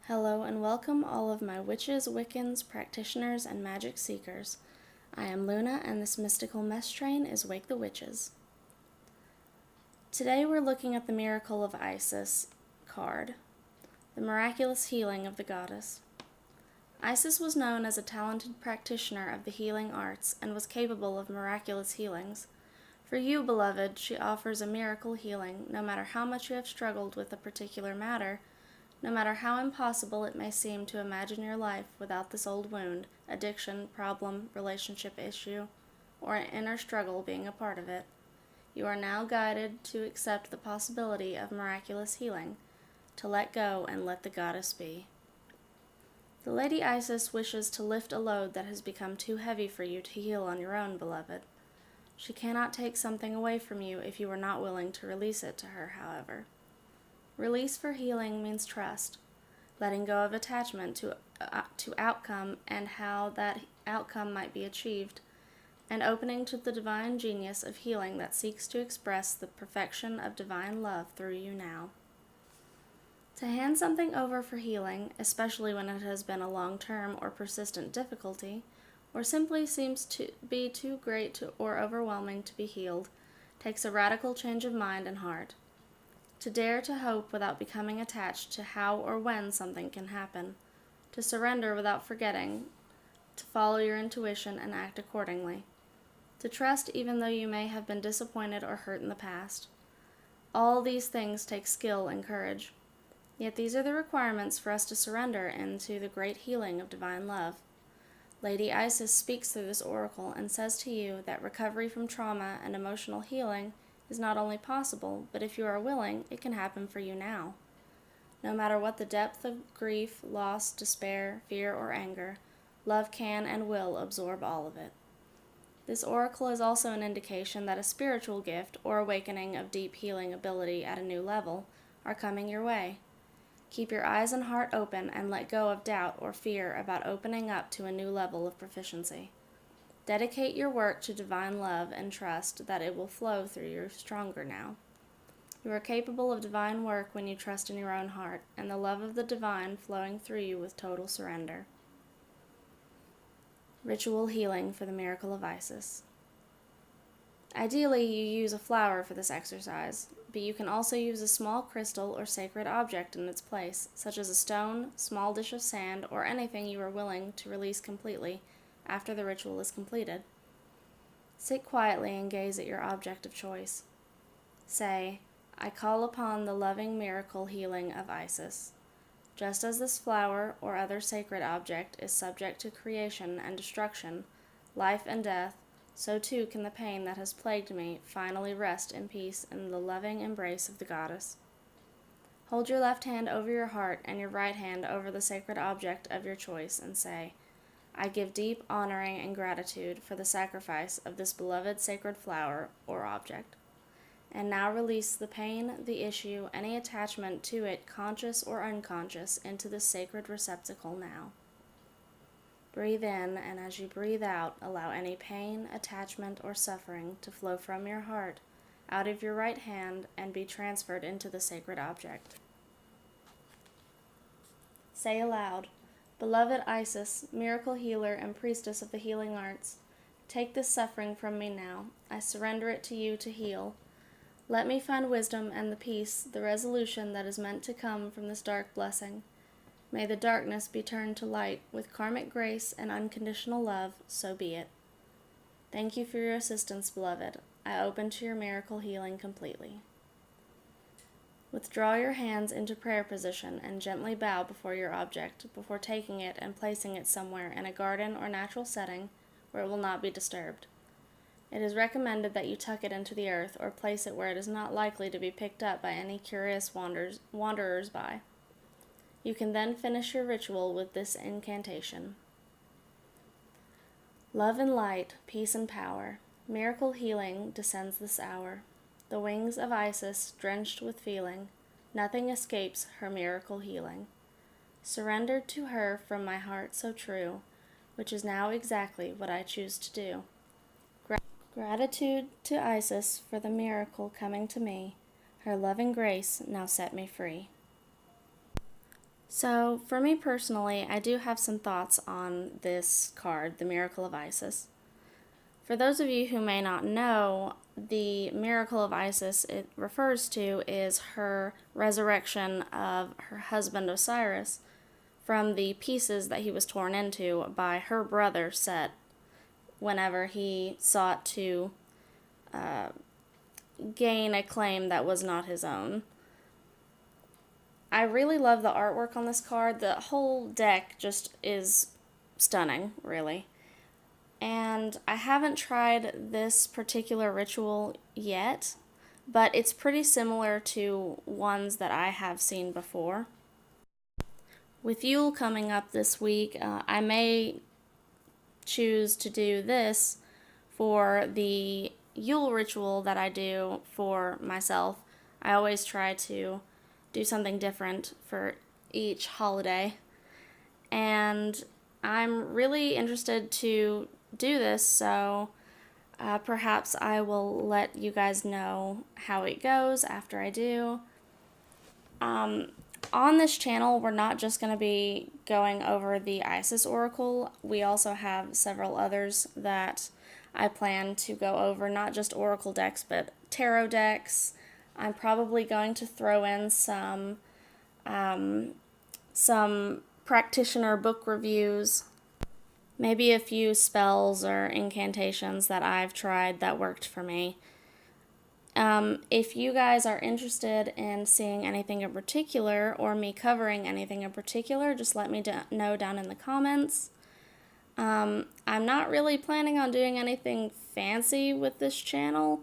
Hello and welcome all of my witches, Wiccans, practitioners, and magic seekers. I am Luna and this mystical mess train is Wake the Witches. Today we're looking at the Miracle of Isis card, the miraculous healing of the goddess. Isis was known as a talented practitioner of the healing arts and was capable of miraculous healings. For you, beloved, she offers a miracle healing no matter how much you have struggled with a particular matter. No matter how impossible it may seem to imagine your life without this old wound, addiction, problem, relationship issue, or an inner struggle being a part of it, you are now guided to accept the possibility of miraculous healing, to let go and let the goddess be. The Lady Isis wishes to lift a load that has become too heavy for you to heal on your own, beloved. She cannot take something away from you if you are not willing to release it to her, however. Release for healing means trust, letting go of attachment to outcome and how that outcome might be achieved, and opening to the divine genius of healing that seeks to express the perfection of divine love through you now. To hand something over for healing, especially when it has been a long-term or persistent difficulty, or simply seems to be too great or overwhelming to be healed, takes a radical change of mind and heart. To dare to hope without becoming attached to how or when something can happen, to surrender without forgetting, to follow your intuition and act accordingly, to trust even though you may have been disappointed or hurt in the past. All these things take skill and courage. Yet these are the requirements for us to surrender into the great healing of divine love. Lady Isis speaks through this oracle and says to you that recovery from trauma and emotional healing is not only possible, but if you are willing, it can happen for you now. No matter what the depth of grief, loss, despair, fear, or anger, love can and will absorb all of it. This oracle is also an indication that a spiritual gift or awakening of deep healing ability at a new level are coming your way. Keep your eyes and heart open and let go of doubt or fear about opening up to a new level of proficiency. Dedicate your work to divine love and trust that it will flow through you stronger now. You are capable of divine work when you trust in your own heart, and the love of the divine flowing through you with total surrender. Ritual healing for the Miracle of Isis. Ideally, you use a flower for this exercise, but you can also use a small crystal or sacred object in its place, such as a stone, small dish of sand, or anything you are willing to release completely after the ritual is completed. Sit quietly and gaze at your object of choice. Say, I call upon the loving miracle healing of Isis. Just as this flower or other sacred object is subject to creation and destruction, life and death, so too can the pain that has plagued me finally rest in peace in the loving embrace of the goddess. Hold your left hand over your heart and your right hand over the sacred object of your choice and say, I give deep honoring and gratitude for the sacrifice of this beloved sacred flower or object. And now release the pain, the issue, any attachment to it, conscious or unconscious, into this sacred receptacle now. Breathe in, and as you breathe out, allow any pain, attachment, or suffering to flow from your heart, out of your right hand, and be transferred into the sacred object. Say aloud, Beloved Isis, miracle healer and priestess of the healing arts, take this suffering from me now. I surrender it to you to heal. Let me find wisdom and the peace, the resolution that is meant to come from this dark blessing. May the darkness be turned to light with karmic grace and unconditional love, so be it. Thank you for your assistance, beloved. I open to your miracle healing completely. Withdraw your hands into prayer position and gently bow before your object, before taking it and placing it somewhere in a garden or natural setting where it will not be disturbed. It is recommended that you tuck it into the earth or place it where it is not likely to be picked up by any curious wanderers by. You can then finish your ritual with this incantation. Love and light, peace and power, miracle healing descends this hour. The wings of Isis drenched with feeling, nothing escapes her miracle healing. Surrendered to her from my heart so true, which is now exactly what I choose to do. Gratitude to Isis for the miracle coming to me. Her loving grace now set me free. So, for me personally, I do have some thoughts on this card, the Miracle of Isis. For those of you who may not know, the Miracle of Isis it refers to is her resurrection of her husband Osiris from the pieces that he was torn into by her brother Set whenever he sought to gain a claim that was not his own. I really love the artwork on this card. The whole deck just is stunning, really. And I haven't tried this particular ritual yet, but it's pretty similar to ones that I have seen before. With Yule coming up this week, I may choose to do this for the Yule ritual that I do for myself. I always try to do something different for each holiday, and I'm really interested to do this, so perhaps I will let you guys know how it goes after I do. On this channel, we're not just going to be going over the Isis Oracle. We also have several others that I plan to go over, not just Oracle decks, but tarot decks. I'm probably going to throw in some practitioner book reviews, maybe a few spells or incantations that I've tried that worked for me. If you guys are interested in seeing anything in particular or me covering anything in particular, just let me know down in the comments. I'm not really planning on doing anything fancy with this channel,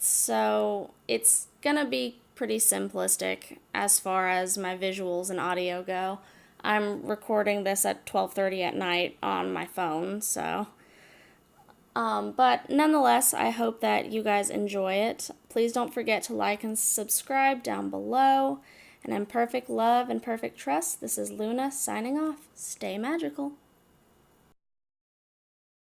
so it's gonna be pretty simplistic as far as my visuals and audio go. I'm recording this at 12:30 at night on my phone, so but nonetheless, I hope that you guys enjoy it. Please don't forget to like and subscribe down below. And in perfect love and perfect trust, this is Luna signing off. Stay magical.